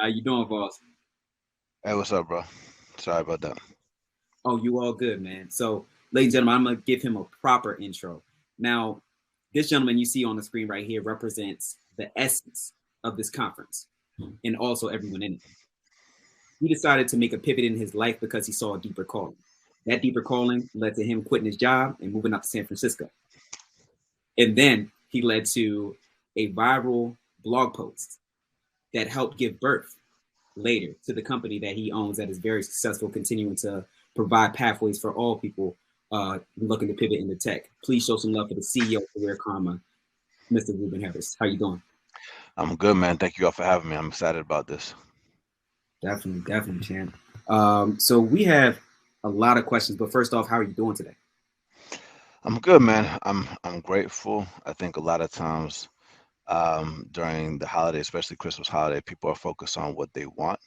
you doing, boss? Hey, what's up, bro? Sorry about that. Oh, you all good, man. So, ladies and gentlemen, I'm gonna give him a proper intro. Now, this gentleman you see on the screen right here represents the essence of this conference and also everyone in it. He decided to make a pivot in his life because he saw a deeper calling. That deeper calling led to him quitting his job and moving out to San Francisco. And then he led to a viral blog post that helped give birth later to the company that he owns that is very successful, continuing to provide pathways for all people looking to pivot into tech. Please show some love for the CEO of Career Karma, Mr. Ruben Harris. How you doing? I'm good, man. Thank you all for having me. I'm excited about this. Definitely, definitely, champ. So we have a lot of questions, but first off, how are you doing today? I'm good, man. I'm grateful. I think a lot of times during the holiday, especially Christmas holiday, people are focused on what they want.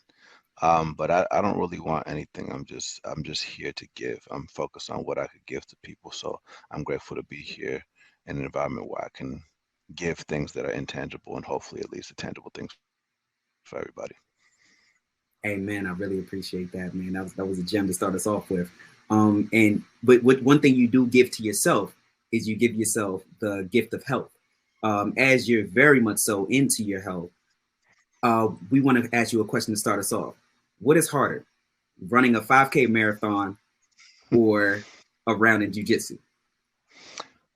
But I don't really want anything. I'm just here to give. I'm focused on what I could give to people. So I'm grateful to be here in an environment where I can give things that are intangible and hopefully at least the tangible things for everybody. Hey man, I really appreciate that, man. That was a gem to start us off with. And what one thing you do give to yourself is you give yourself the gift of health. As you're very much so into your health, we want to ask you a question to start us off. What is harder, running a 5K marathon or a round in jujitsu?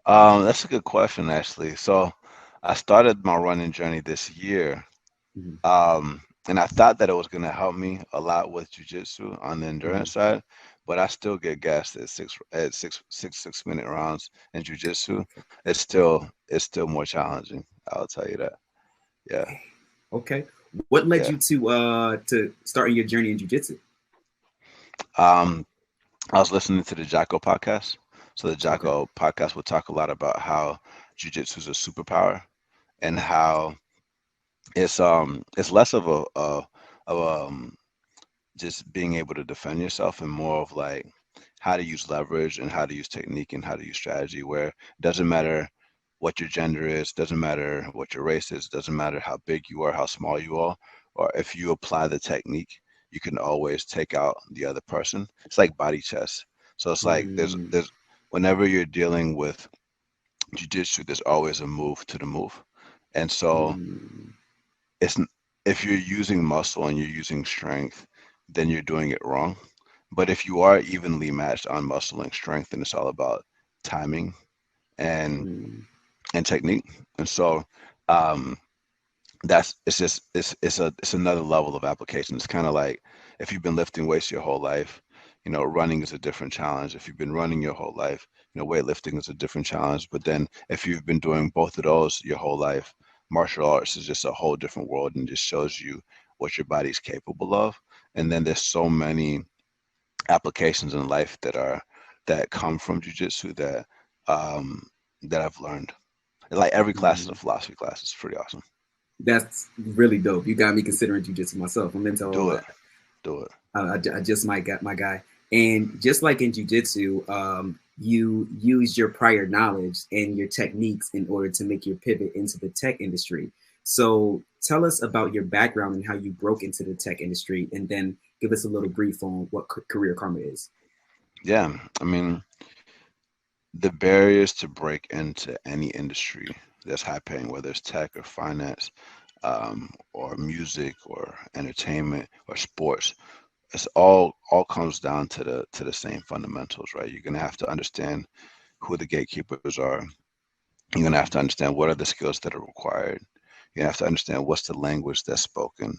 That's a good question, actually. So I started my running journey this year, Mhm, and I thought that it was going to help me a lot with jujitsu on the mhm. endurance side, but I still get gassed at six minute rounds in jujitsu. It's still more challenging. I'll tell you that. Yeah. Okay. What led Yeah. you to starting your journey in jujitsu? Um, I was listening to the Jocko podcast. So the Okay. Jocko podcast would talk a lot about how jujitsu is a superpower and how it's less of just being able to defend yourself and more of like how to use leverage and how to use technique and how to use strategy where it doesn't matter what your gender is, doesn't matter what your race is, doesn't matter how big you are, how small you are, or if you apply the technique, you can always take out the other person. It's like body chess. So it's like Mm, there's whenever you're dealing with jiu-jitsu, there's always a move to the move. And so mm, it's if you're using muscle and you're using strength, then you're doing it wrong. But if you are evenly matched on muscle and strength, then it's all about timing and mm, and technique. And so um, that's it's another level of application. It's kind of like if you've been lifting weights your whole life, running is a different challenge. If you've been running your whole life, weightlifting is a different challenge. But then if you've been doing both of those your whole life, martial arts is just a whole different world and just shows you what your body's capable of. And then there's so many applications in life that come from jujitsu um that I've learned. Like every class is a mm. philosophy class. It's pretty awesome. That's really dope. You got me considering jujitsu myself. I'm into all Do it. that. Do it. I just might got my guy. And just like in jujitsu, you use your prior knowledge and your techniques in order to make your pivot into the tech industry. So tell us about your background and how you broke into the tech industry, and then give us a little brief on what career karma is. Yeah. I mean, the barriers to break into any industry that's high paying, whether it's tech or finance, or music or entertainment or sports, it's all comes down to the same fundamentals, right? You're gonna have to understand who the gatekeepers are. You're gonna have to understand what are the skills that are required. You're gonna have to understand what's the language that's spoken.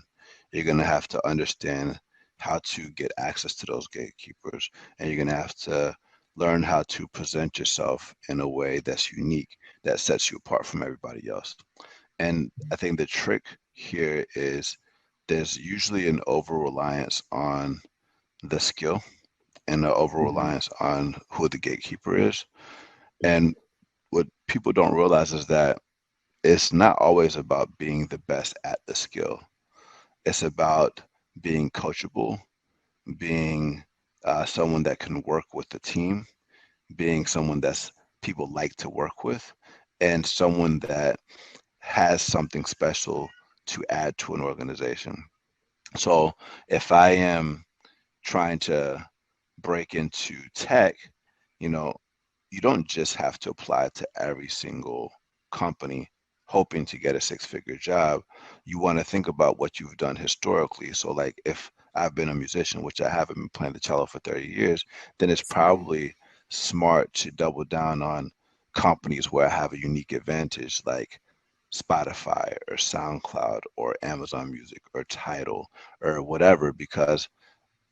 You're gonna have to understand how to get access to those gatekeepers, and you're gonna have to learn how to present yourself in a way that's unique, that sets you apart from everybody else. And I think the trick here is there's usually an over reliance on the skill and an over Mhm. reliance on who the gatekeeper is. And what people don't realize is that it's not always about being the best at the skill. It's about being coachable, being someone that can work with the team, being someone that's people like to work with, and someone that has something special to add to an organization. So if I am trying to break into tech, you know, you don't just have to apply to every single company hoping to get a six-figure job. You want to think about what you've done historically. So like if I've been a musician, which I haven't been playing the cello for 30 years, then it's That's amazing. probably smart to double down on companies where I have a unique advantage, like Spotify or SoundCloud or Amazon Music or Tidal or whatever, because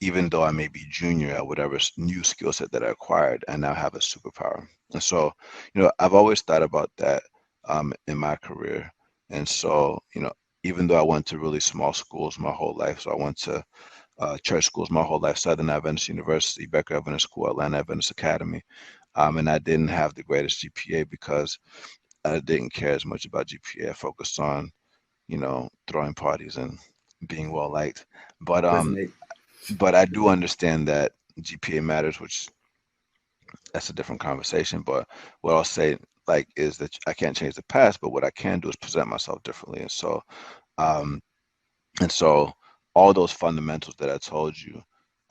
even though I may be junior at whatever new skill set that I acquired, I now have a superpower. And so, I've always thought about that in my career. And so, even though I went to really small schools my whole life, so I went to church schools my whole life, Southern Adventist University, Becker Adventist School, Atlanta Adventist Academy, and I didn't have the greatest GPA because I didn't care as much about GPA. I focused on, throwing parties and being well liked. But That's amazing. but I do understand that GPA matters, which that's a different conversation. But what I'll say, like, is that I can't change the past, but what I can do is present myself differently. Um, and so all those fundamentals that I told you,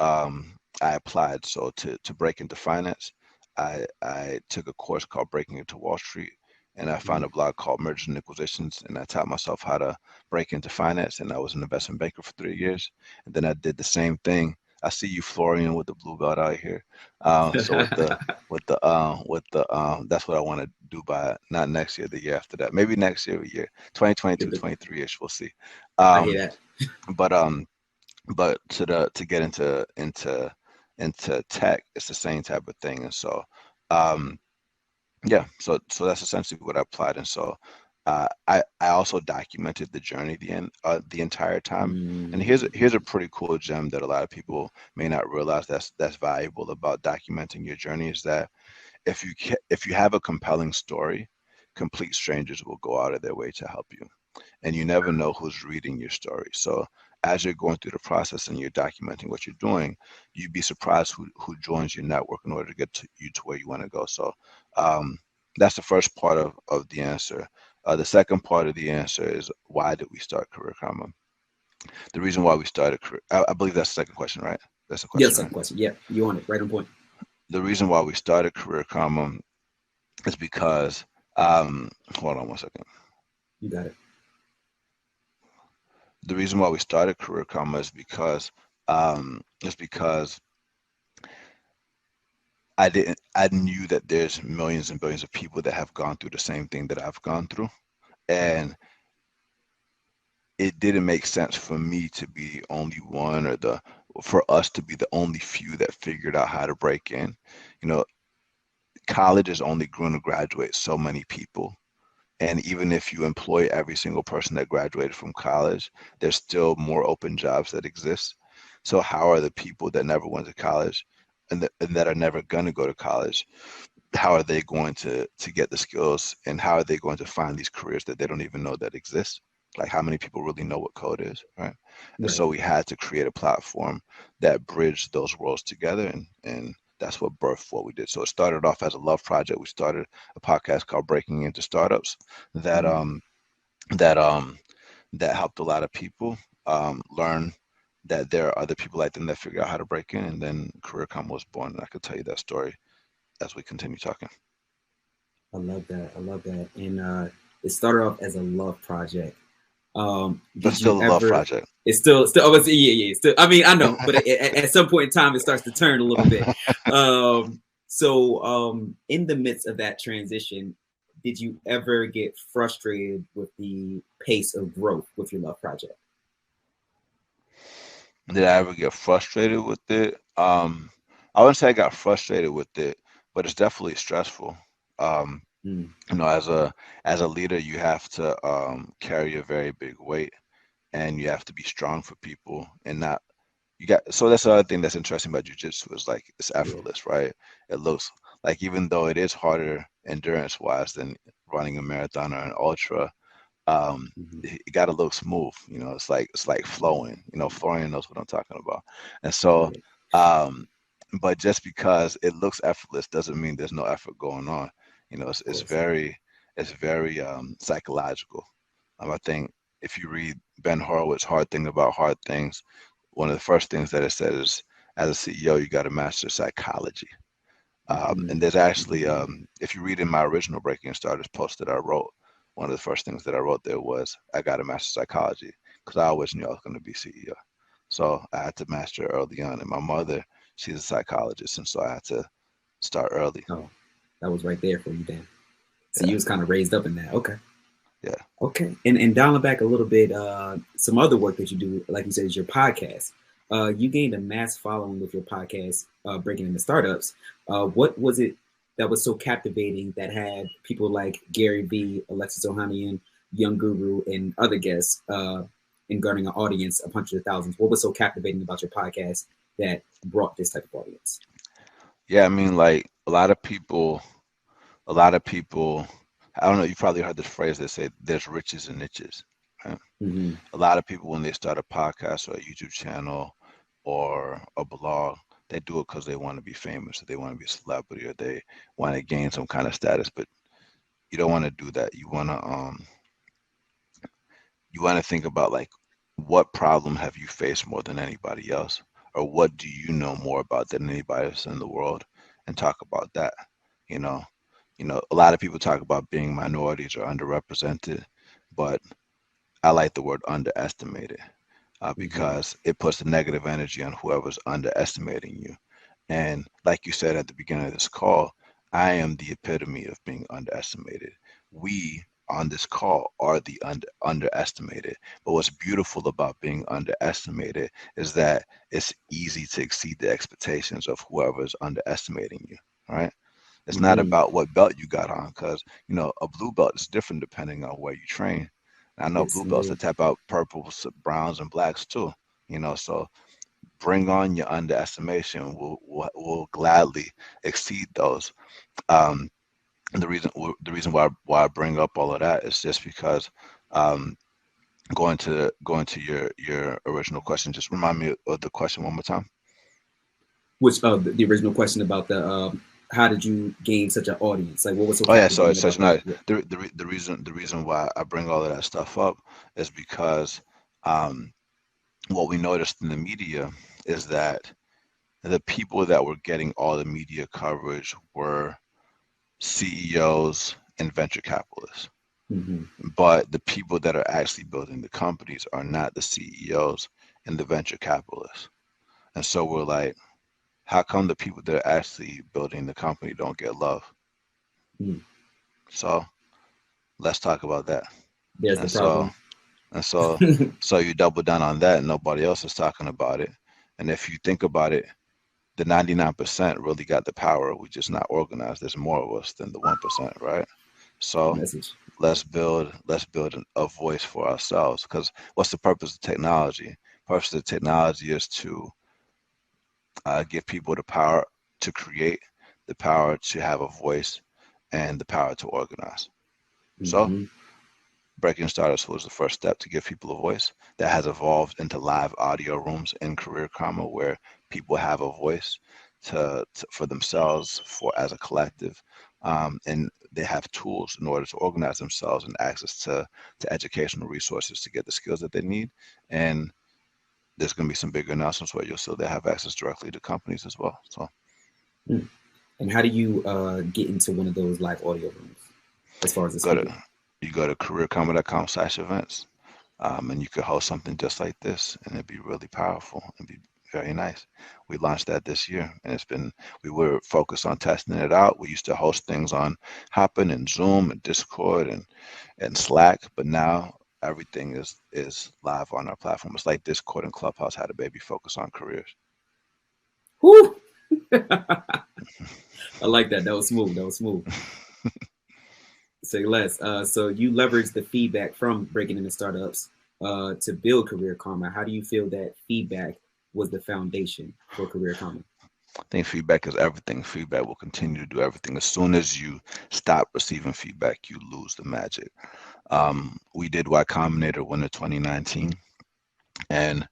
I applied. So to break into finance, I took a course called Breaking into Wall Street, and I found Mhm. a blog called Mergers and Acquisitions, and I taught myself how to break into finance. And I was an investment banker for 3 years, and then I did the same thing. I see you, Florian, with the blue belt out here. So that's what I want to do by not next year, the year after that, maybe next year, 2022, 23-ish. We'll see. I hear Um, that. but to get into tech, it's the same type of thing. And so um yeah, so that's essentially what I applied. And so I also documented the journey the entire time. And here's a Mm. pretty cool gem that a lot of people may not realize that's valuable about documenting your journey, is that if you have a compelling story, complete strangers will go out of their way to help you, and you never know who's reading your story. So as you're going through the process and you're documenting what you're doing, you'd be surprised who joins your network in order to get you to where you want to go. So um, that's the first part of the answer. The second part of the answer is, why did we start Career Karma? The reason why we started career, I believe that's the second question, right? That's the Yeah, question, right? second question. Yeah, you on it. Right on point. The reason why we started Career Karma is because, hold on one second. You got it. The reason why we started Career Karma is because I knew that there's millions and billions of people that have gone through the same thing that I've gone through. Mhm. And it didn't make sense for me to be only one, for us to be the only few that figured out how to break in. You know, college is only going to graduate so many people. And even if you employ every single person that graduated from college, there's still more open jobs that exist. So how are the people that never went to college and that are never going to go to college, how are they going to get the skills, and how are they going to find these careers that they don't even know that exist? Like, how many people really know what code is, right? And Right. so we had to create a platform that bridged those worlds together, and that's what birthed what we did. So it started off as a love project. We started a podcast called Breaking Into Startups that Mm. um that um that helped a lot of people learn that there are other people like them that figure out how to break in, and then CareerCom was born. And I could tell you that story as we continue talking. I love that. I love that. And it started off as a love project. But Did you still a love ever? project. It's still. Oh, yeah, yeah. Still. I mean, I know, but at some point in time, it starts to turn a little bit. In the midst of that transition, did you ever get frustrated with the pace of growth with your love project? Did I ever get frustrated with it? I wouldn't say I got frustrated with it, but it's definitely stressful. Um, Mm. as a leader, you have to carry a very big weight, and you have to be strong for people, and not you got. So that's the other thing that's interesting about jujitsu, is like it's Yeah. effortless, right? It looks like, even though it is harder endurance wise than running a marathon or an ultra, Mhm. it got to look smooth. It's like Mhm. flowing. Florian knows what I'm talking about. And so, Right. um, but just because it looks effortless doesn't mean there's no effort going on. It's, Of it's course. Yeah. very it's very psychological. I think if you read Ben Horowitz's Hard Thing About Hard Things, one of the first things that it says is, as a CEO, you got to master psychology. And there's actually, if you read in my original Breaking Starters post that I wrote, one of the first things that I wrote there was, I got to master psychology, because I always knew I was going to be CEO. So I had to master it early on. And my mother, she's a psychologist, and so I had to start early. Oh, that was right there for you then. So Yeah. you was kind of raised up in that. Okay. Yeah. Okay. And dialing back a little bit, some other work that you do, like you said, is your podcast. You gained a mass following with your podcast, Breaking Into Startups. What was it that was so captivating that had people like Gary Vee, Alexis Ohanian, Young Guru, and other guests in garnering an audience of hundreds of thousands? What was so captivating about your podcast that brought this type of audience? Yeah, I mean, like a lot of people, I don't know, you probably heard this phrase that say there's riches and niches. Right? Mm-hmm. A lot of people, when they start a podcast or a YouTube channel or a blog, they do it because they want to be famous, or they want to be a celebrity, or they want to gain some kind of status. But you don't want to do that. You want to think about, like, what problem have you faced more than anybody else, or what do you know more about than anybody else in the world, and talk about that. You know, a lot of people talk about being minorities or underrepresented, but I like the word underestimated, because it puts the negative energy on whoever's underestimating you. And like you said at the beginning of this call, I am the epitome of being underestimated. We on this call are the underestimated. But what's beautiful about being underestimated is that it's easy to exceed the expectations of whoever's underestimating you, right? It's not about what belt you got on, because, a blue belt is different depending on where you train. I know Yes, blue belts that tap out purples, browns, and blacks too. So bring on your underestimation. We'll gladly exceed those. Um, and the reason why I bring up all of that is just because, going to your original question. Just remind me of the question one more time. Which the original question about the how did you gain such an audience? Like, what was so Oh yeah, so captivating it's such about that? nice. The reason why I bring all of that stuff up is because, um, what we noticed in the media is that the people that were getting all the media coverage were CEOs and venture capitalists. Mm-hmm. But the people that are actually building the companies are not the CEOs and the venture capitalists. And so we're like, how come the people that are actually building the company don't get love? Mm. So let's talk about that. There's the And so problem. and so so you double down on that, and nobody else is talking about it. And if you think about it, the 99% really got the power. We're just not organized. There's more of us than the 1%, right? So Message. let's build a voice for ourselves. Because what's the purpose of technology? Purpose of technology is to give people the power to create, the power to have a voice, and the power to organize. So Mm-hmm. Breaking Starters was the first step to give people a voice that has evolved into live audio rooms in Career Karma, where people have a voice for themselves, for as a collective, and they have tools in order to organize themselves and access to educational resources to get the skills that they need. And there's going to be some bigger announcements where you'll still they have access directly to companies as well. So, And how do you get into one of those live audio rooms as far as the go to speaker? you go to careerkarma.com/events, and you could host something just like this, and it'd be really powerful and be very nice. We launched that this year, and we were focused on testing it out. We used to host things on Hopin and Zoom and Discord and Slack, but now everything is live on our platform. It's like Discord and Clubhouse had a baby focus on careers. Whew! I like that. That was smooth. That was smooth. Say less. So you leverage the feedback from Breaking Into Startups to build Career Karma. How do you feel that feedback was the foundation for Career Karma? I think feedback is everything. Feedback will continue to do everything. As soon as you stop receiving feedback, you lose the magic. We did Y Combinator winter 2019. And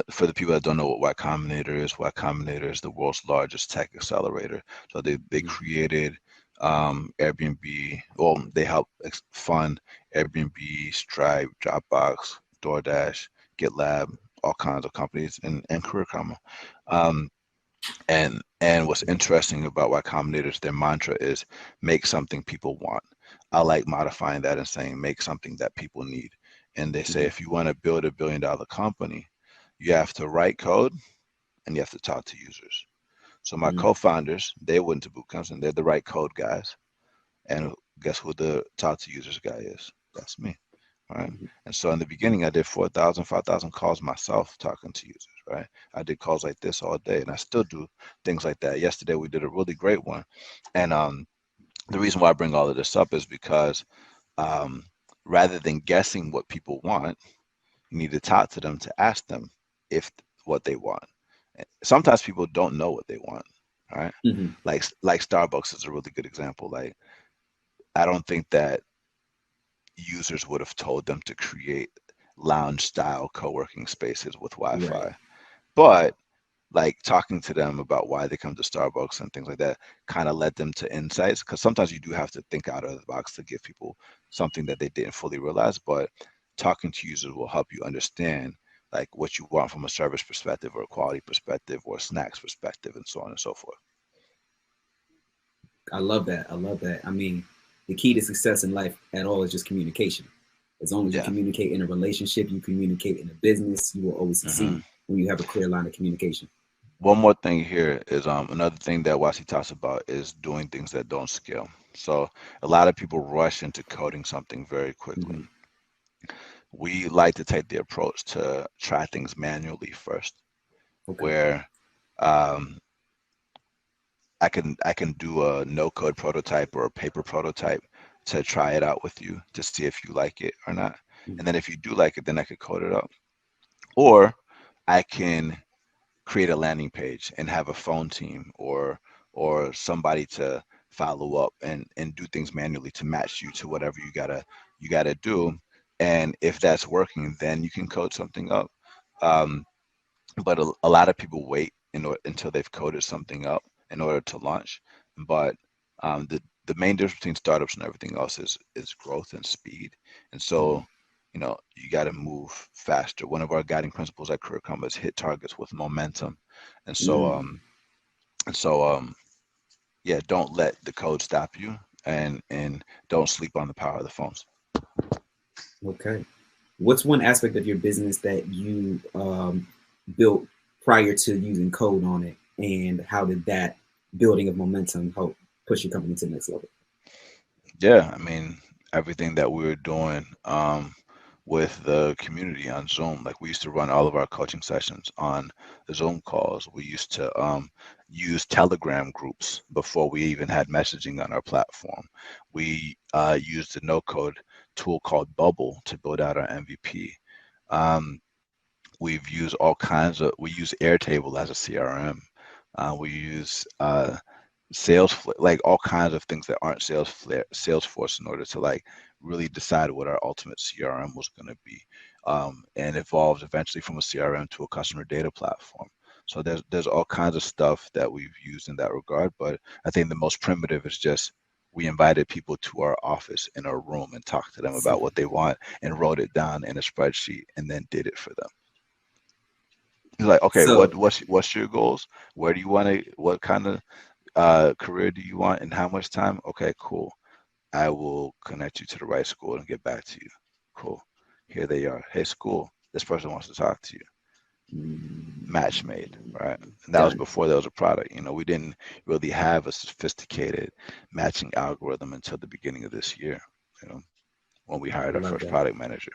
for the people that don't know what Y Combinator is the world's largest tech accelerator. So they created Airbnb. Well, they help fund Airbnb, Stripe, Dropbox, DoorDash, GitLab, all kinds of companies, and Career Karma. Um, and what's interesting about Y Combinator's, their mantra is make something people want. I like modifying that and saying make something that people need. And they say if you want to build a $1 billion company, you have to write code and you have to talk to users. So my co-founders, they went to bootcamps and they're the right code guys. And guess who the talk to users guy is? That's me. Right. And so in the beginning, I did 4,000, 5,000 calls myself talking to users. Right. I did calls like this all day, and I still do things like that. Yesterday, we did a really great one. And the reason why I bring all of this up is because um, rather than guessing what people want, you need to talk to them to ask them if what they want. Sometimes people don't know what they want. Right. Like Starbucks is a really good example. Like, I don't think that users would have told them to create lounge style co-working spaces with Wi-Fi. Right. But like talking to them about why they come to Starbucks and things like that kind of led them to insights, because sometimes you do have to think out of the box to give people something that they didn't fully realize. But talking to users will help you understand like what you want from a service perspective or a quality perspective or a snacks perspective and so on and so forth. I love that. I love that. I mean, the key to success in life at all is just communication. As long as you Yeah. communicate in a relationship, you communicate in a business, you will always succeed when you have a clear line of communication. One more thing here is another thing that Wasi talks about is doing things that don't scale. So a lot of people rush into coding something very quickly. We like to take the approach to try things manually first, Okay. where um, I can do a no code prototype or a paper prototype to try it out with you to see if you like it or not. And then if you do like it, then I could code it up. Or I can create a landing page and have a phone team or somebody to follow up and do things manually to match you to whatever you gotta do. And if that's working, then you can code something up. Um, but a lot of people wait until they've coded something up in order to launch. But the main difference between startups and everything else is growth and speed. And so, you got to move faster. One of our guiding principles at Career Combat is hit targets with momentum. And so, yeah, don't let the code stop you, and don't sleep on the power of the phones. Okay. What's one aspect of your business that you built prior to using code on it, and how did that building of momentum help push your company to the next level? Yeah, I mean, everything that we were doing with the community on Zoom, like we used to run all of our coaching sessions on Zoom calls. We used to use Telegram groups before we even had messaging on our platform. We used a no-code tool called Bubble to build out our MVP. Um, we've used we use Airtable as a CRM. We use like all kinds of things that aren't Salesforce in order to like really decide what our ultimate CRM was going to be, and evolved eventually from a CRM to a customer data platform. So there's all kinds of stuff that we've used in that regard, but I think the most primitive is just we invited people to our office in our room and talked to them about what they want and wrote it down in a spreadsheet and then did it for them. It's like, okay, So, what's your goals? Where do you want to? What kind of career do you want and how much time? Okay, cool. I will connect you to the right school and get back to you. Cool. Here they are. Hey, school, this person wants to talk to you. Match made, right? And that was done. before there was a product. We didn't really have a sophisticated matching algorithm until the beginning of this year, when we I hired our love first that. product manager.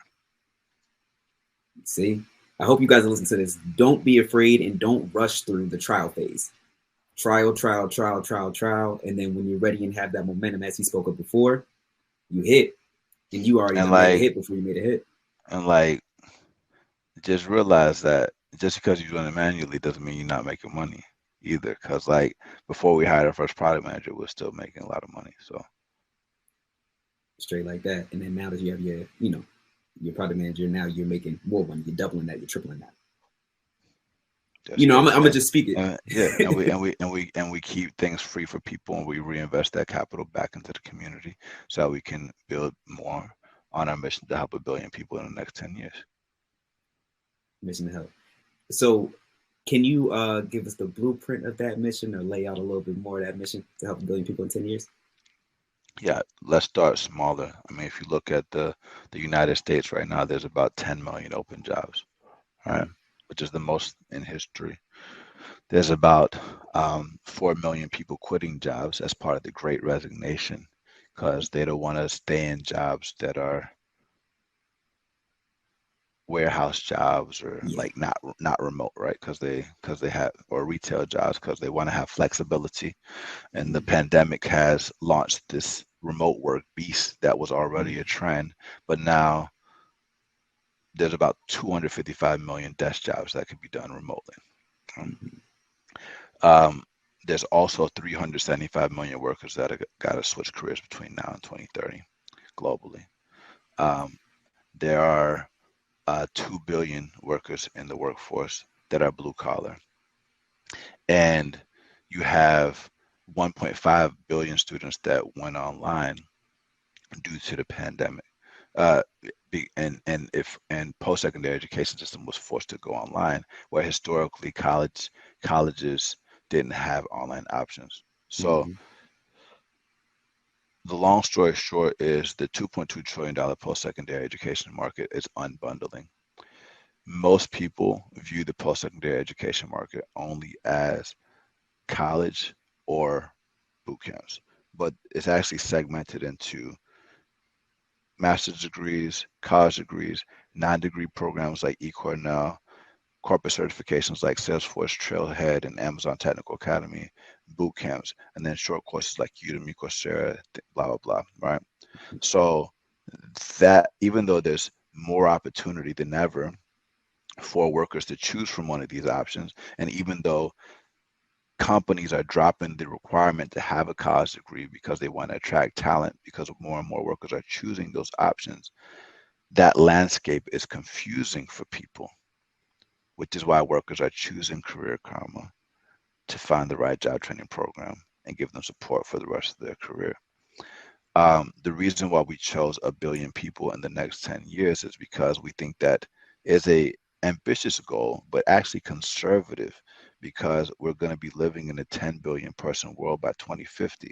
See, I hope you guys listen to this. Don't be afraid and don't rush through the trial phase. Trial, trial, trial, trial, trial, and then when you're ready and have that momentum, as he spoke of before, you hit, and you already And done made a like, hit before you made a hit. and like, just realize that just because you're doing it manually doesn't mean you're not making money either. Because like before we hired our first product manager, we're still making a lot of money. So Straight like that. And then now that you have your product manager, now you're making more money. You're doubling that. You're tripling that. That's I'm it. gonna just speak it. Yeah, and we keep things free for people, and we reinvest that capital back into the community so that we can build more on our mission to help 1 billion people in the next 10 years. Mission to help. So, can you give us the blueprint of that mission, or lay out a little bit more of that mission to help 1 billion people in 10 years? Yeah, let's start smaller. I mean, if you look at the United States right now, there's about 10 million open jobs, right? Which is the most in history. There's about 4 million people quitting jobs as part of the Great Resignation because they don't want to stay in jobs that are warehouse jobs or Yeah. like not remote, right? Because they have, or retail jobs because they want to have flexibility. And the pandemic has launched this remote work beast that was already a trend, but now there's about 255 million desk jobs that can be done remotely. Um, there's also 375 million workers that have got to switch careers between now and 2030 globally. There are 2 billion workers in the workforce that are blue collar. And you have 1.5 billion students that went online due to the pandemic. And post-secondary education system was forced to go online, where historically colleges didn't have online options. So the long story short is the $2.2 trillion post-secondary education market is unbundling. Most people view the post-secondary education market only as college or boot camps, but it's actually segmented into master's degrees, college degrees, non-degree programs like eCornell, corporate certifications like Salesforce, Trailhead, and Amazon Technical Academy, boot camps, and then short courses like Udemy, Coursera, blah, blah, blah, right? So that even though there's more opportunity than ever for workers to choose from one of these options, and even though companies are dropping the requirement to have a college degree because they want to attract talent because more and more workers are choosing those options, that landscape is confusing for people, which is why workers are choosing Career Karma to find the right job training program and give them support for the rest of their career. The reason why we chose 1 billion people in the next 10 years is because we think that is a ambitious goal, but actually conservative, because we're going to be living in a 10 billion person world by 2050.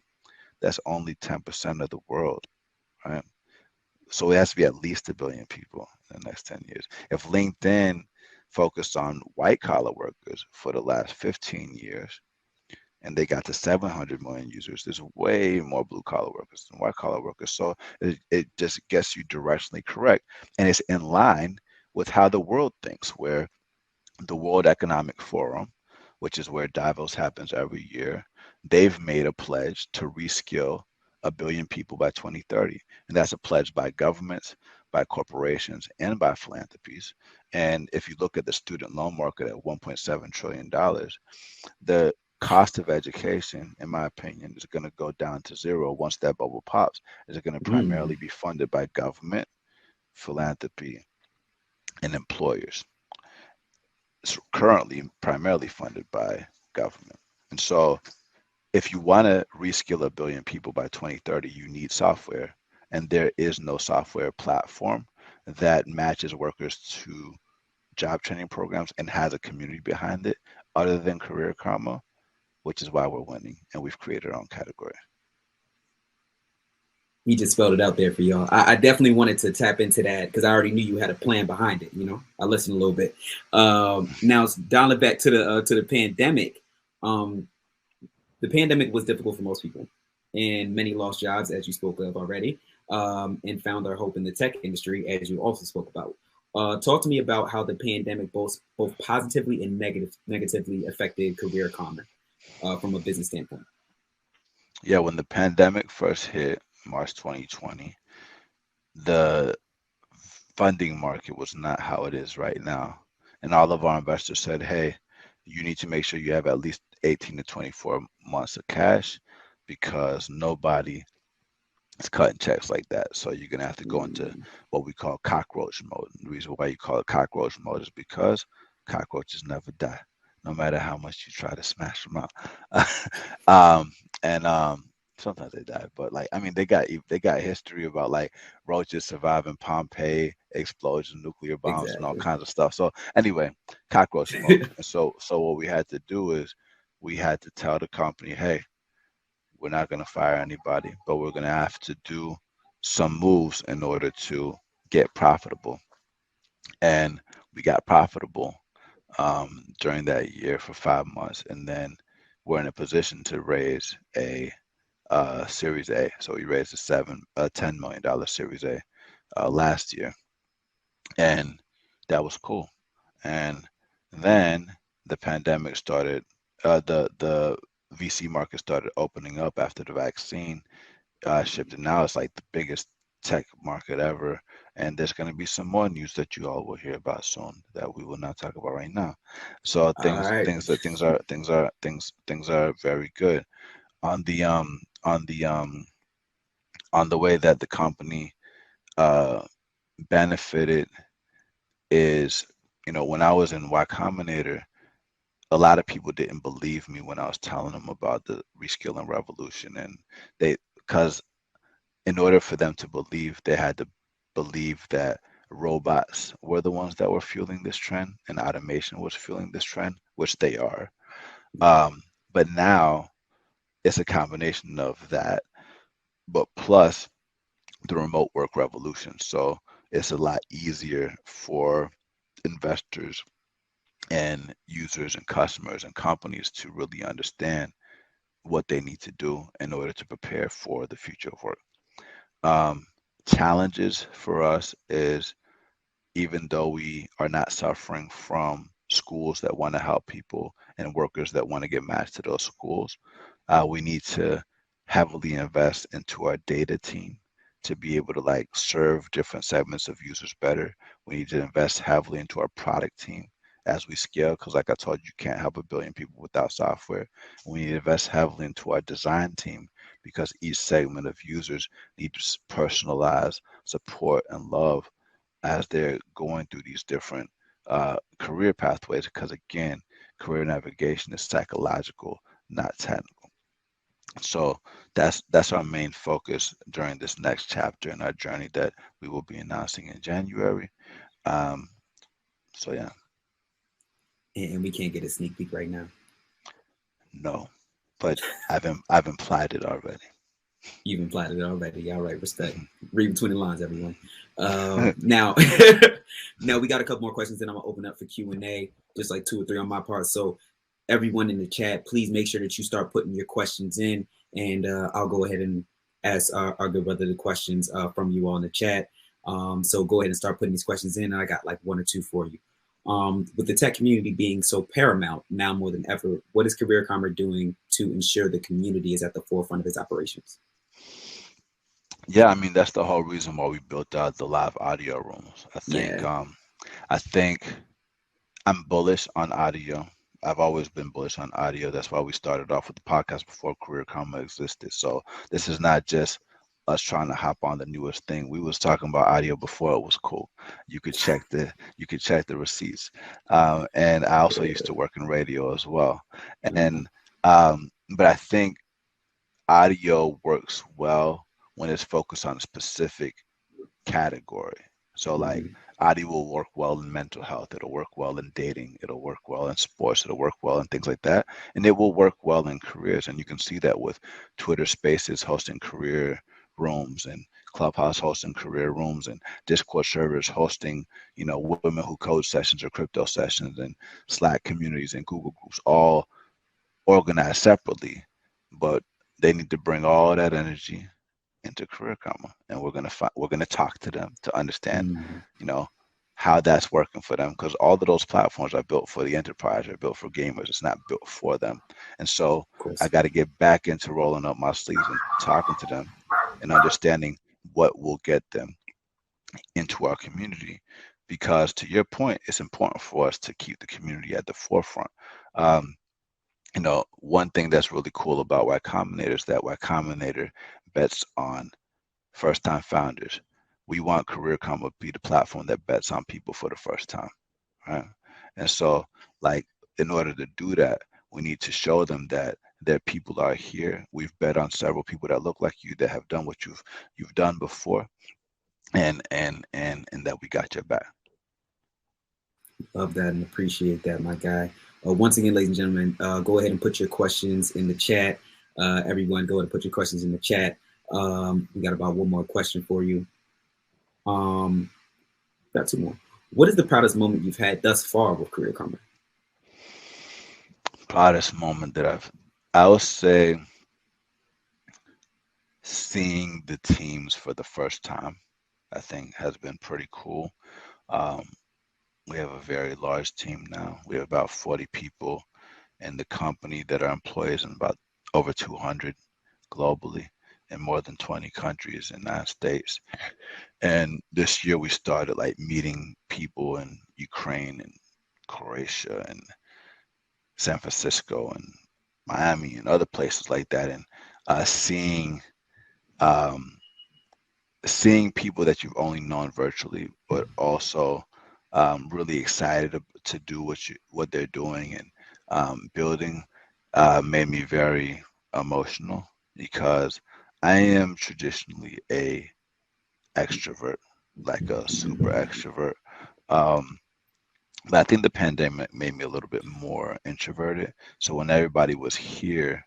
That's only 10% of the world, right? So it has to be at least 1 billion people in the next 10 years. If LinkedIn focused on white collar workers for the last 15 years, and they got to 700 million users, there's way more blue collar workers than white collar workers. So it just gets you directionally correct. And it's in line with how the world thinks, where the World Economic Forum, which is where Davos happens every year, they've made a pledge to reskill 1 billion people by 2030. And that's a pledge by governments, by corporations, and by philanthropies. And if you look at the student loan market at $1.7 trillion, the cost of education, in my opinion, is going to go down to zero once that bubble pops. Is it going to primarily be funded by government, philanthropy, and employers? It's currently primarily funded by government. And so if you want to reskill 1 billion people by 2030, you need software. And there is no software platform that matches workers to job training programs and has a community behind it other than Career Karma, which is why we're winning, and we've created our own category. He just spelled it out there for y'all. I definitely wanted to tap into that because I already knew you had a plan behind it. I listened a little bit. Now dialing back to the pandemic. The pandemic was difficult for most people, and many lost jobs, as you spoke of already, and found their hope in the tech industry, as you also spoke about. Talk to me about how the pandemic both positively and negatively affected Career Karma from a business standpoint. Yeah, when the pandemic first hit, March 2020, the funding market was not how it is right now. And all of our investors said, hey, you need to make sure you have at least 18 to 24 months of cash because nobody is cutting checks like that. So you're going to have to go into what we call cockroach mode. And the reason why you call it cockroach mode is because cockroaches never die. no matter how much you try to smash them out. And sometimes they die, but like I mean, they got history about like roaches surviving Pompeii explosions, nuclear bombs, and all Exactly. kinds of stuff. So anyway, cockroach smoke. And so what we had to do is we had to tell the company, hey, we're not going to fire anybody, but we're going to have to do some moves in order to get profitable. And we got profitable during that year for 5 months, and then we're in a position to raise a Series A. So we raised $10 million Series A last year, and that was cool. And then the pandemic started. The VC market started opening up after the vaccine shipped, and now it's like the biggest tech market ever. And there's going to be some more news that you all will hear about soon that we will not talk about right now. So All right. things are very good on the on the way that the company uh benefited is, when I was in Y Combinator, a lot of people didn't believe me when I was telling them about the reskilling revolution, and because in order for them to believe, they had to believe that robots were the ones that were fueling this trend and automation was fueling this trend, which they are. Um, but now it's a combination of that, but plus the remote work revolution. So it's a lot easier for investors and users and customers and companies to really understand what they need to do in order to prepare for the future of work. Um, Challenges for us is, even though we are not suffering from schools that want to help people and workers that want to get matched to those schools, we need to heavily invest into our data team to be able to like serve different segments of users better. We need to invest heavily into our product team as we scale, because like I told you, you can't help a billion people without software. We need to invest heavily into our design team because each segment of users needs personalized support and love as they're going through these different career pathways. Because again, career navigation is psychological, not technical. So that's our main focus during this next chapter in our journey that we will be announcing in January. Um, so yeah, And we can't get a sneak peek right now. no, but I've implied it already. You've implied it already. All right, respect. Read between the lines, everyone. Now, now we got a couple more questions, and I'm gonna open up for Q&A, just like 2 or 3 on my part. So, everyone in the chat, please make sure that you start putting your questions in, and I'll go ahead and ask our good brother the questions from you all in the chat. So go ahead and start putting these questions in. I got like 1 or 2 for you. With the tech community being so paramount now more than ever, what is Kabir Kammer doing to ensure the community is at the forefront of its operations? Yeah, I mean that's the whole reason why we built out the live audio rooms. Yeah. I think I'm bullish on audio. I've always been bullish on audio. That's why we started off with the podcast before Career Karma existed. So this is not just us trying to hop on the newest thing. We was talking about audio before it was cool. You could check the receipts. And I also used to work in radio as well. Uh-huh. And but I think audio works well when it's focused on a specific category. So like Mm-hmm. audio will work well in mental health, it'll work well in dating, it'll work well in sports, it'll work well in things like that. And it will work well in careers. And you can see that with Twitter Spaces hosting career rooms and Clubhouse hosting career rooms and Discord servers hosting, women who code sessions or crypto sessions and Slack communities and Google groups all organized separately. But they need to bring all that energy into Career Karma, and we're gonna talk to them to understand, Mm-hmm. you know, how that's working for them, because all of those platforms are built for the enterprise, are built for gamers. It's not built for them, and so Of I course. got to get back into rolling up my sleeves and talking to them and understanding what will get them into our community. Because to your point, it's important for us to keep the community at the forefront. Um, one thing that's really cool about Y Combinator is that Y Combinator bets on first time founders. We want Career Karma to be the platform that bets on people for the first time, right? And so, like, in order to do that, we need to show them that their people are here. We've bet on several people that look like you that have done what you've done before, and that we got your back. Love that and appreciate that, my guy. Once again, ladies and gentlemen, go ahead and put your questions in the chat. Everyone, go ahead and put your questions in the chat. We got about one more question for you. Got two more. What is the proudest moment you've had thus far with Career Karma? Proudest moment that I would say seeing the teams for the first time, I think has been pretty cool. Um, we have a very large team now. We have about 40 people in the company that are employees, and about over 200 globally in more than 20 countries in 9 states. And this year we started like meeting people in Ukraine and Croatia and San Francisco and Miami and other places like that, and seeing um, seeing people that you've only known virtually, but also really excited to do what they're doing and building, made me very emotional because I am traditionally a extrovert, like a super extrovert. Um, but I think the pandemic made me a little bit more introverted. So when everybody was here,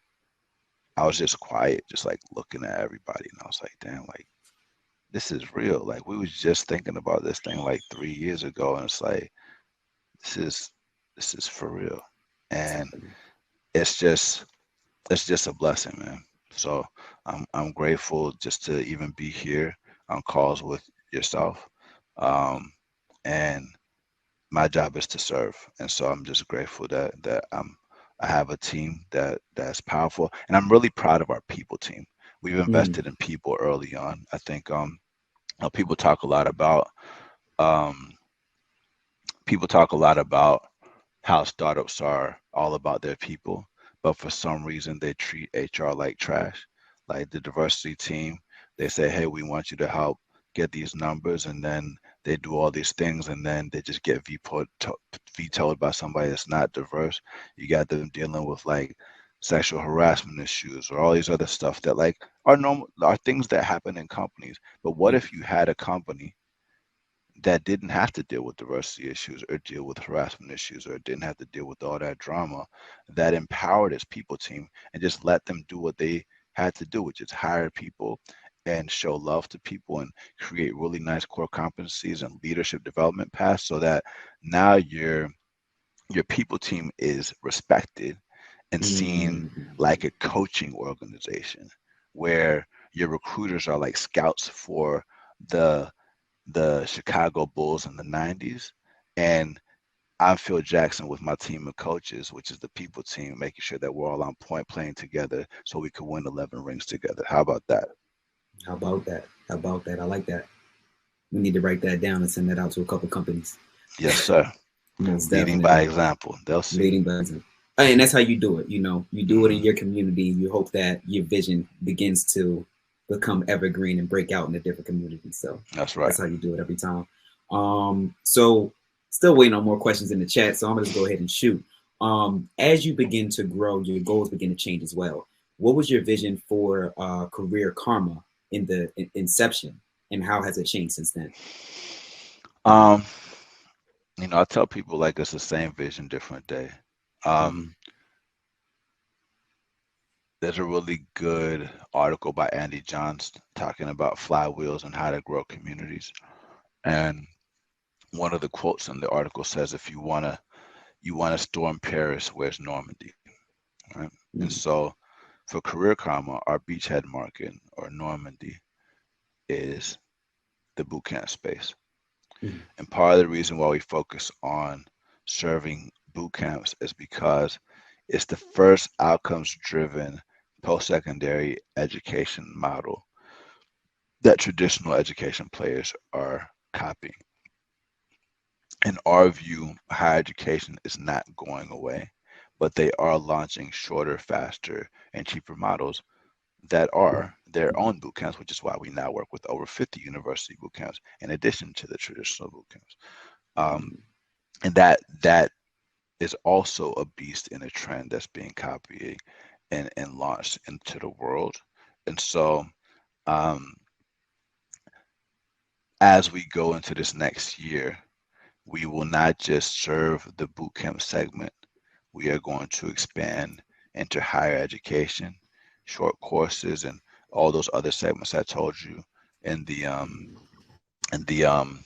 I was just quiet, just like looking at everybody, and I was like, damn, like this is real. Like we was just thinking about this thing like 3 years ago, and it's like this is this is for real, and it's just it's just a blessing, man. So I'm grateful just to even be here on calls with yourself, um, and my job is to serve, and so I'm just grateful that I have a team that's powerful, and I'm really proud of our people team. We've Mm, invested in people early on. I think people talk a lot about um, people talk a lot about how startups are all about their people, but for some reason they treat HR like trash. Like the diversity team, they say, "Hey, we want you to help get these numbers," and then they do all these things, and then they just get vetoed by somebody that's not diverse. You got them dealing with like sexual harassment issues or all these other stuff that like are normal, are things that happen in companies. But what yeah. if you had a company that didn't have to deal with diversity issues or deal with harassment issues or didn't have to deal with all that drama, that empowered its people team and just let them do what they had to do, which is hire people and show love to people and create really nice core competencies and leadership development paths so that now your people team is respected and seen Mm, like a coaching organization where your recruiters are like scouts for the Chicago Bulls in the 90s. And I'm Phil Jackson with my team of coaches, which is the people team, making sure that we're all on point playing together so we could win 11 rings together. How about that? how about that? How about that? I like that. We need to write that down and send that out to a couple companies. Yes, sir. Most Leading by definitely. example. They'll see. Leading by example. And that's how you do it. You do it in Hmm. your community. You hope that your vision begins to become evergreen and break out in the different communities. So That's right. that's how you do it every time. So still waiting on more questions in the chat. So I'm gonna just go ahead and shoot. As you begin to grow, your goals begin to change as well. What was your vision for career karma in the inception, and how has it changed since then? Um, I tell people like it's the same vision, different day. Um, Mm-hmm. there's a really good article by Andy Johns talking about flywheels and how to grow communities. And one of the quotes in the article says, if you want to storm Paris, where's Normandy? Right? And Mm-hmm. so for Career Karma, our beachhead market or Normandy is the bootcamp space. Mm-hmm. And part of the reason why we focus on serving boot camps is because it's the first outcomes driven post-secondary education model that traditional education players are copying. In our view, higher education is not going away, but they are launching shorter, faster, and cheaper models that are their own boot camps, which is why we now work with over 50 university boot camps in addition to the traditional boot camps. Um, and that is also a beast in a trend that's being copied and launched into the world. And so um, as we go into this next year, we will not just serve the bootcamp segment. We are going to expand into higher education, short courses, and all those other segments I told you in the in the um,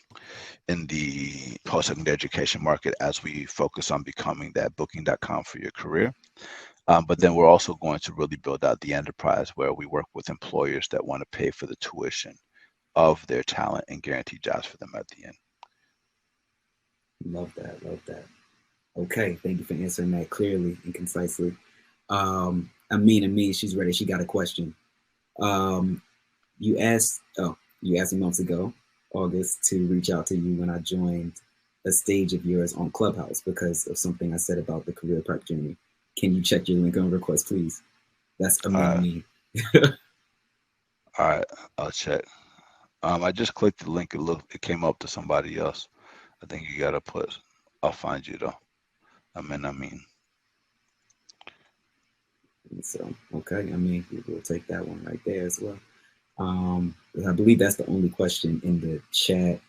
in the post-secondary education market as we focus on becoming that booking.com for your career. But then we're also going to really build out the enterprise where we work with employers that want to pay for the tuition of their talent and guarantee jobs for them at the end. Love that. Love that. Okay, thank you for answering that clearly and concisely. Amin, she's ready. She got a question. Um, you asked me months ago, August, to reach out to you when I joined a stage of yours on Clubhouse because of something I said about the career prep journey. Can you check your LinkedIn request, please? That's Amin. All right, I'll check. I just clicked the link. It came up to somebody else. I think you gotta put. I'll find you though. I mean. So, okay, we'll take that one right there as well. I believe that's the only question in the chat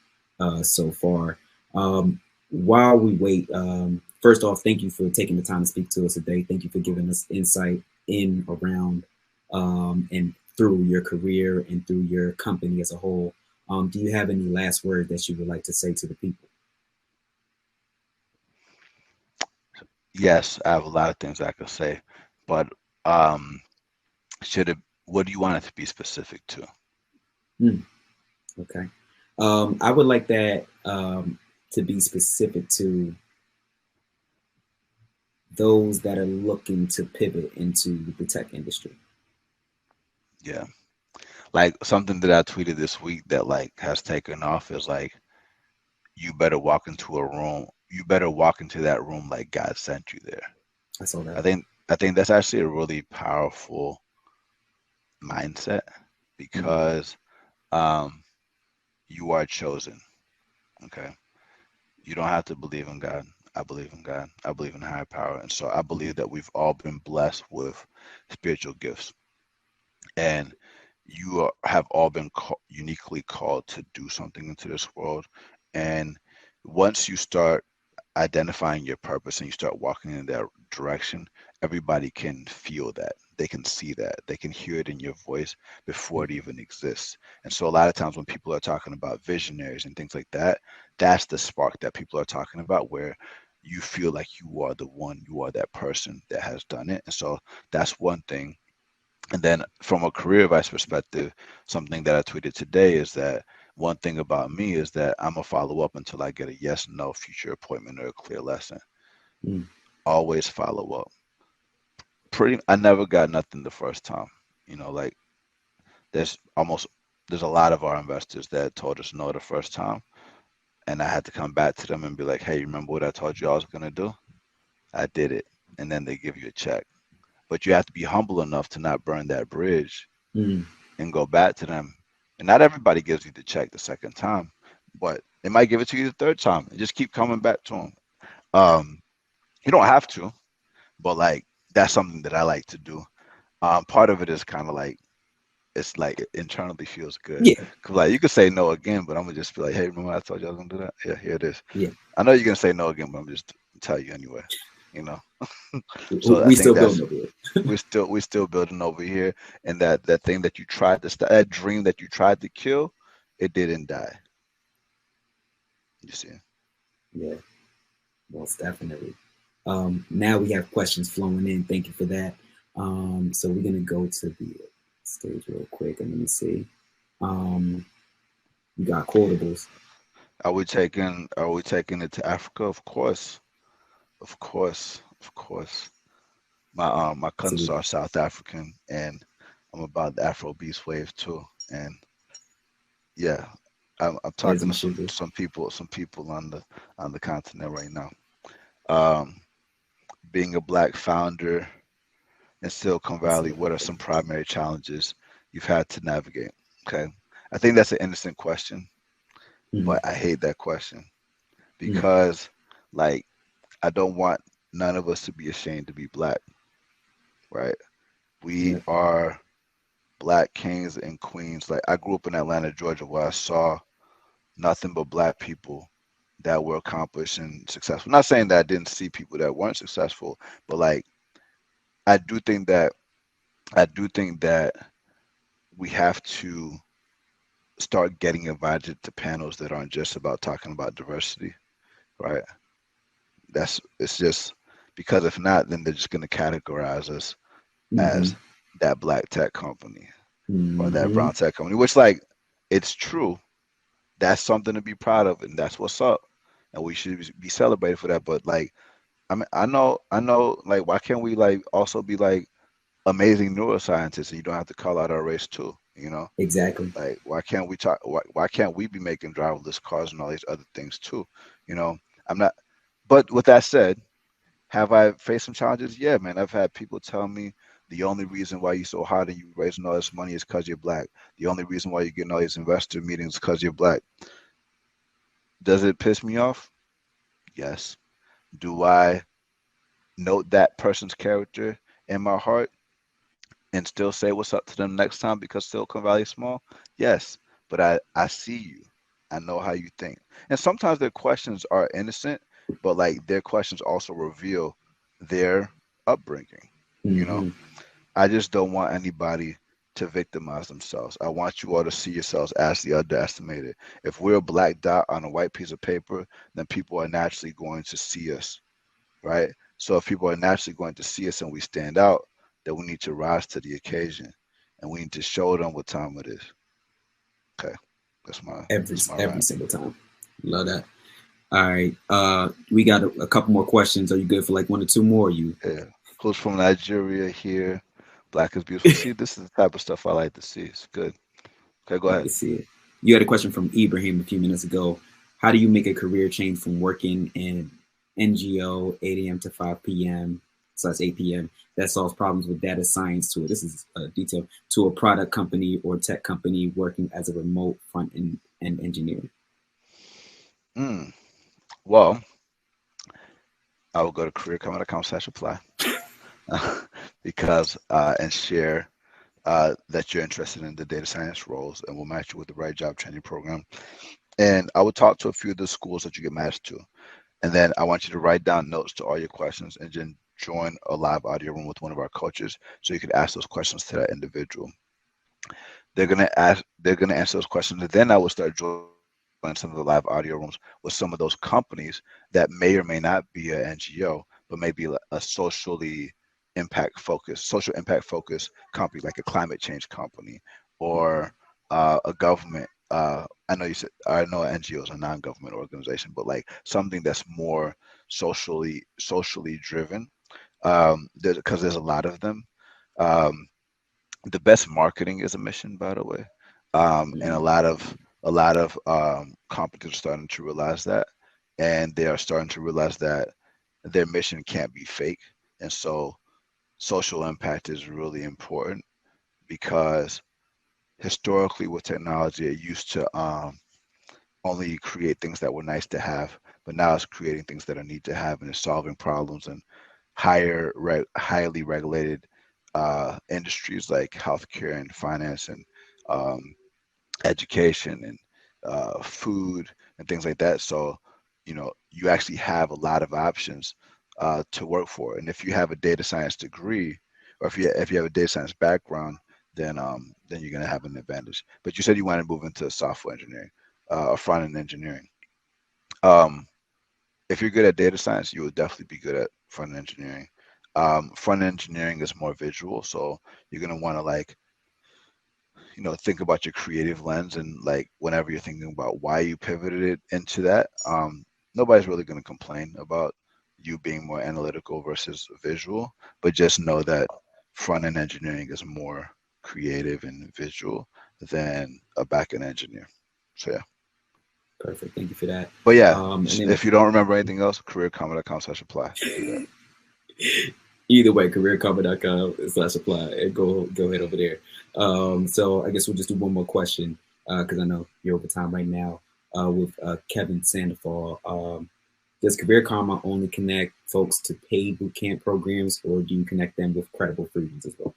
so far. While we wait, first off, thank you for taking the time to speak to us today. Thank you for giving us insight in, around, and through your career and through your company as a whole. Do you have any last words that you would like to say to the people? Yes, I have a lot of things I could say, but what do you want it to be specific to? Okay. I would like that to be specific to those that are looking to pivot into the tech industry. Yeah. Like something that I tweeted this week that like has taken off is like, you better walk into a room. You better walk into that room like God sent you there. I saw that. I think that's actually a really powerful mindset because you are chosen. Okay. You don't have to believe in God. I believe in God. I believe in higher power. And so I believe that we've all been blessed with spiritual gifts. And have all been uniquely called to do something into this world. And once you start identifying your purpose and you start walking in that direction, everybody can feel that. They can see that. They can hear it in your voice before it even exists. And so a lot of times when people are talking about visionaries and things like that, that's the spark that people are talking about, where you feel like you are the one, you are that person that has done it. And so that's one thing. And then from a career advice perspective, something that I tweeted today is that one thing about me is that I'm a follow up until I get a yes, no, future appointment or a clear lesson. Always follow up. I never got nothing the first time. You know, like there's a lot of our investors that told us no the first time. And I had to come back to them and be like, hey, remember what I told you I was gonna do? I did it. And then they give you a check. But you have to be humble enough to not burn that bridge and go back to them. And not everybody gives you the check the second time, but they might give it to you the third time and just keep coming back to them. You don't have to, but like that's something that I like to do. Part of it is kind of like it's like it internally feels good. Yeah. Cause like you could say no again, but I'm gonna just be like, hey, remember I told you I was gonna do that? Yeah, here it is. Yeah. I know you're gonna say no again, but I'm just tell you anyway. You know. So we I think still building over here. we're still building over here, and that thing that you tried to that dream that you tried to kill, it didn't die. You see? Yeah, most definitely. Now we have questions flowing in. Thank you for that. So we're gonna go to the stage real quick and let me see. You got quotables. Are we taking it to Africa? Of course. Of course. Of course. My cousins are South African, and I'm about the Afro Beast wave too. And yeah, I'm talking to some people on the continent right now. Being a Black founder in Silicon Valley, what are some primary challenges you've had to navigate? Okay, I think that's an innocent question, but I hate that question because like I don't want none of us to be ashamed to be black, right? We Yeah. are black kings and queens. Like I grew up in Atlanta, Georgia, where I saw nothing but black people that were accomplished and successful. Not saying that I didn't see people that weren't successful, but like I do think that I do think that we have to start getting invited to panels that aren't just about talking about diversity, right? It's just because if not, then they're just going to categorize us Mm-hmm. as that black tech company or that Mm-hmm. brown tech company, which like it's true. That's something to be proud of, and that's what's up, and we should be celebrated for that. But like, I mean, I know, like, why can't we like also be like amazing neuroscientists, and you don't have to call out our race too, you know? Exactly. Like, why can't we talk? Why can't we be making driverless cars and all these other things too? You know, I'm not. But with that said, have I faced some challenges? Yeah, man. I've had people tell me the only reason why you're so hot and you raising all this money is because you're black. The only reason why you're getting all these investor meetings is because you're black. Does it piss me off? Yes. Do I note that person's character in my heart and still say what's up to them next time because Silicon Valley is small? Yes. But I see you. I know how you think. And sometimes their questions are innocent, but like their questions also reveal their upbringing. You know, Mm-hmm. I just don't want anybody to victimize themselves. I want you all to see yourselves as the underestimated. If we're a black dot on a white piece of paper, then people are naturally going to see us, right? So if people are naturally going to see us and we stand out, then we need to rise to the occasion and we need to show them what time it is. Okay. Every That's my every rant. single time. Love that. All right. We got a couple more questions. Are you good for like one or two more? You Yeah. Who's from Nigeria here? Black is beautiful. See, this is the type of stuff I like to see. It's good. Okay, go like ahead. to see it. You had a question from Ibrahim a few minutes ago. How do you make a career change from working in NGO 8 a.m. to 5 p.m. / 8 p.m. that solves problems with data science to it? This is a detail to a product company or tech company working as a remote front end engineer. Mm. Well, I will go to careercommon.com/apply because and share that you're interested in the data science roles, and we'll match you with the right job training program. And I will talk to a few of the schools that you get matched to, and then I want you to write down notes to all your questions, and then join a live audio room with one of our coaches, so you can ask those questions to that individual. They're gonna answer those questions, and then I will start joining some of the live audio rooms with some of those companies that may or may not be an NGO, but maybe a social impact focused company like a climate change company or a government. I know you said I know NGO is a non-government organization, but like something that's more socially driven. Because there's a lot of them. Um, the best marketing is a mission, by the way, and Mhm. a lot of companies are starting to realize that, and they are starting to realize that their mission can't be fake, and so social impact is really important because historically with technology, it used to only create things that were nice to have, but now it's creating things that are need to have and it's solving problems and highly regulated industries like healthcare and finance and um, education and food and things like that. So, you know, you actually have a lot of options to work for. And if you have a data science degree, or if you have a data science background, then you're gonna have an advantage. But you said you want to move into software engineering, or front end engineering. Um, if you're good at data science, you will definitely be good at front end engineering. Front end engineering is more visual, so you're gonna want to like think about your creative lens and like whenever you're thinking about why you pivoted it into that, nobody's really going to complain about you being more analytical versus visual, but just know that front end engineering is more creative and visual than a back end engineer. So yeah. Perfect. Thank you for that. But yeah, And then if you don't remember anything else, careercommon.com/apply. Do that. either way, careercover.com/apply and go ahead over there. So I guess we'll just do one more question because I know you're over time right now with Kevin Sandoval. Does Career Karma only connect folks to paid bootcamp programs, or do you connect them with credible free ones as well?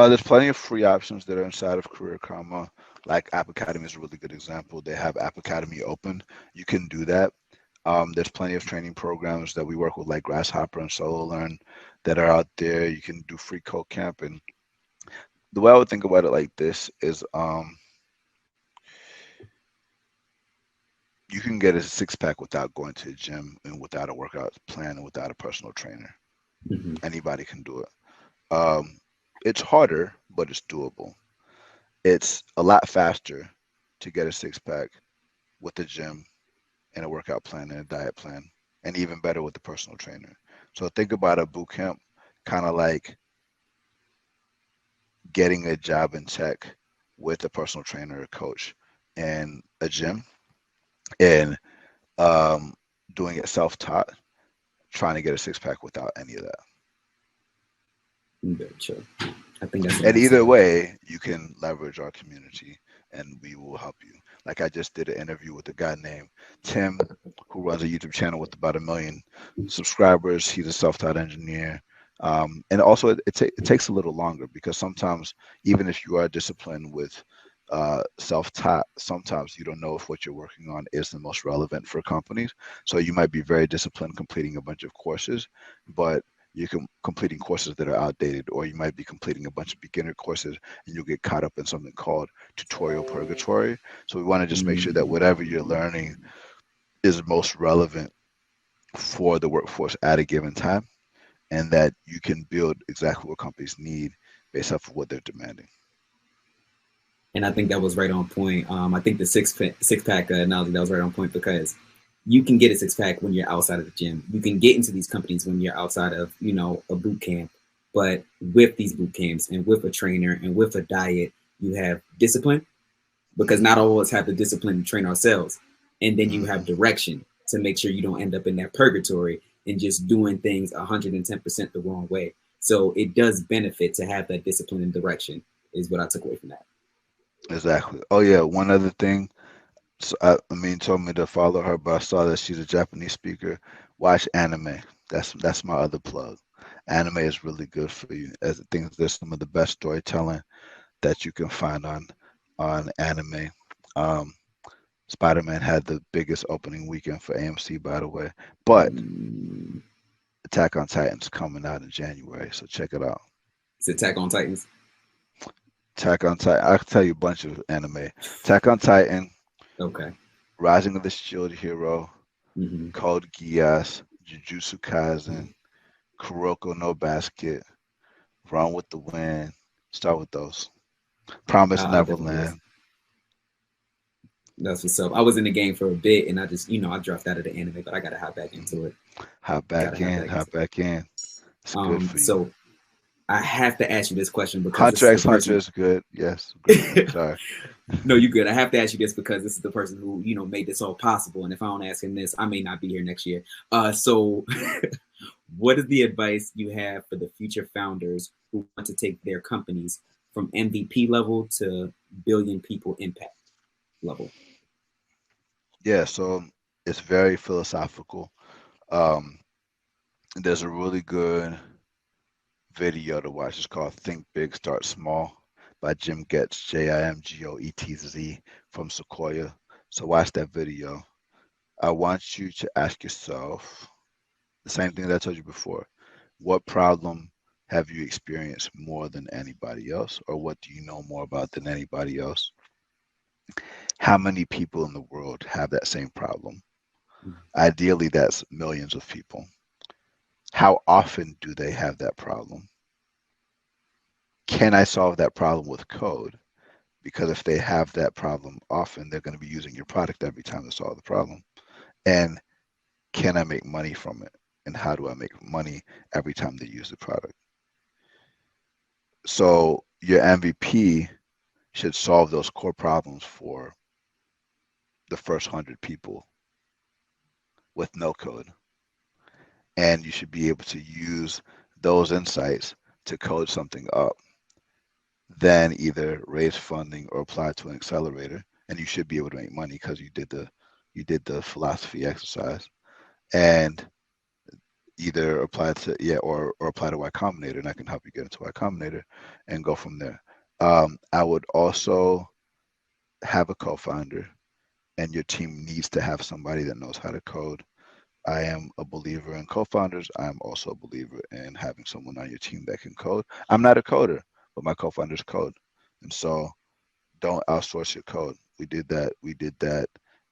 There's plenty of free options that are inside of Career Karma. Like App Academy is a really good example. They have App Academy open. You can do that. There's plenty of training programs that we work with, like Grasshopper and Solo Learn, that are out there. You can do free code camp. And the way I would think about it like this is you can get a six pack without going to the gym and without a workout plan and without a personal trainer. Mm-hmm. Anybody can do it. It's harder, but it's doable. It's a lot faster to get a six pack with the gym and a workout plan and a diet plan, and even better with the personal trainer. So think about a boot camp kind of like getting a job in tech with a personal trainer or coach and a gym, and doing it self-taught, trying to get a six pack without any of that. Very true. I think that's And either way, you can leverage our community and we will help you. Like I just did an interview with a guy named Tim, who runs a YouTube channel with about 1 million subscribers. He's a self-taught engineer. And also it takes a little longer because sometimes, even if you are disciplined with self-taught, sometimes you don't know if what you're working on is the most relevant for companies. So you might be very disciplined completing a bunch of courses, but you're completing courses that are outdated, or you might be completing a bunch of beginner courses and you'll get caught up in something called tutorial purgatory. So we want to just make sure that whatever you're learning is most relevant for the workforce at a given time, and that you can build exactly what companies need based off of what they're demanding. And I think that was right on point. I think the six pack analogy, that was right on point, because you can get a six pack when you're outside of the gym. You can get into these companies when you're outside of, a boot camp. But with these boot camps and with a trainer and with a diet, you have discipline, because not all of us have the discipline to train ourselves. And then you have direction to make sure you don't end up in that purgatory and just doing things 110% the wrong way. So it does benefit to have that discipline and direction, is what I took away from that. Exactly. Oh yeah, one other thing. So Amin told me to follow her, but I saw that she's a Japanese speaker. Watch anime. That's my other plug. Anime is really good for you. As I think there's some of the best storytelling that you can find on anime. Spider-Man had the biggest opening weekend for AMC, by the way. But Attack on Titan's coming out in January, so check it out. It's Attack on Titans. Attack on Titan. I can tell you a bunch of anime. Attack on Titan. Okay. Rising of the Shield Hero. Mm-hmm. Code Geass. Jujutsu Kaisen. Kuroko no Basket. Run with the Wind. Start with those. Promise Neverland. That's what's up. I was in the game for a bit and I just, I dropped out of the anime, but I got to hop back into it. Hop back in. It's good for you. So I have to ask you this question because Hunter x Hunter is good. Yes. Sorry. No, you're good. I have to ask you this because this is the person who, made this all possible. And if I don't ask him this, I may not be here next year. So what is the advice you have for the future founders who want to take their companies from MVP level to billion people impact level? Yeah, so it's very philosophical. There's a really good video to watch. It's called Think Big, Start Small by Jim Getz, Jimgoetz from Sequoia. So watch that video. I want you to ask yourself the same thing that I told you before. What problem have you experienced more than anybody else? Or what do you know more about than anybody else? How many people in the world have that same problem? Ideally, that's millions of people. How often do they have that problem? Can I solve that problem with code? Because if they have that problem often, they're going to be using your product every time to solve the problem. And can I make money from it? And how do I make money every time they use the product? So your MVP should solve those core problems for the first 100 people with no code. And you should be able to use those insights to code something up, then either raise funding or apply to an accelerator. And you should be able to make money because you did the you did the philosophy exercise, and either apply to or apply to Y Combinator, and I can help you get into Y Combinator and go from there. I would also have a co-founder, and your team needs to have somebody that knows how to code. I am a believer in co-founders. I'm also a believer in having someone on your team that can code. I'm not a coder, but my co-founders code, and so don't outsource your code. We did that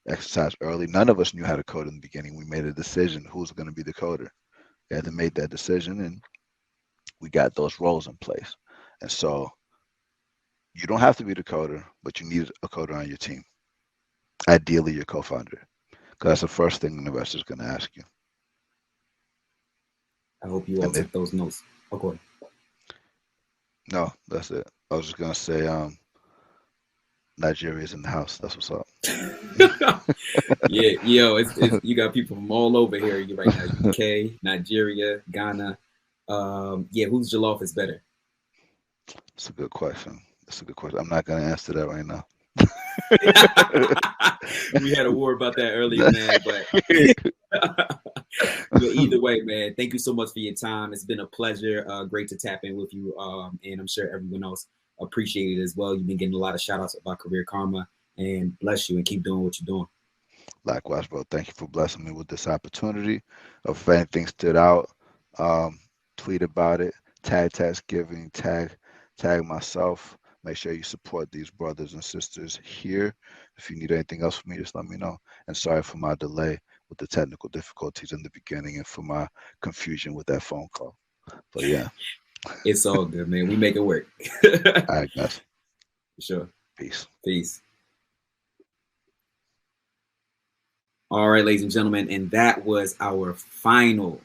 exercise early. None of us knew how to code in the beginning. We made a decision who's going to be the coder. We had to make that decision, and we got those roles in place. And so you don't have to be the coder, but you need a coder on your team. Ideally, your co-founder, because that's the first thing an investor is going to ask you. I hope you all took those notes. Okay. No, that's it. I was just going to say, Nigeria's in the house. That's what's up. Yeah, yo, it's you got people from all over here right now. UK, Nigeria, Ghana. Yeah, whose jollof is better? That's a good question. I'm not going to answer that right now. We had a war about that earlier, man. But either way, man, thank you so much for your time. It's been a pleasure. Great to tap in with you. And I'm sure everyone else appreciated it as well. You've been getting a lot of shout outs about Career Karma, and bless you and keep doing what you're doing. Likewise, bro. Thank you for blessing me with this opportunity. If anything stood out, tweet about it, tag Thanksgiving, tag myself. Make sure you support these brothers and sisters here. If you need anything else from me, just let me know. And sorry for my delay with the technical difficulties in the beginning and for my confusion with that phone call. But yeah. It's all good, man. We make it work. All right, guys. Sure. Peace. Peace. All right, ladies and gentlemen, and that was our final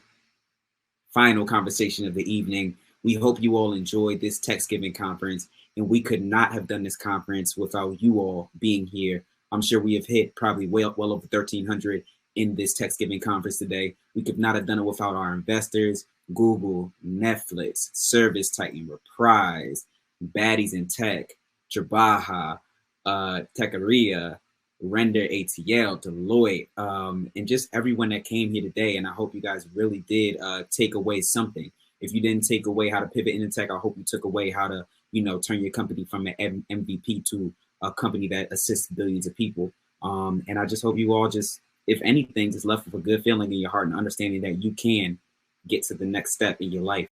conversation of the evening. We hope you all enjoyed this Thanksgiving conference, and we could not have done this conference without you all being here. I'm sure we have hit probably well over 1,300 in this Thanksgiving conference today. We could not have done it without our investors, Google, Netflix, Service Titan, Reprise, Baddies in Tech, Trabaja, Techeria, Render ATL, Deloitte, and just everyone that came here today. And I hope you guys really did take away something. If you didn't take away how to pivot into tech, I hope you took away how to, turn your company from an MVP to a company that assists billions of people. And I just hope you all just, if anything, just left with a good feeling in your heart and understanding that you can get to the next step in your life.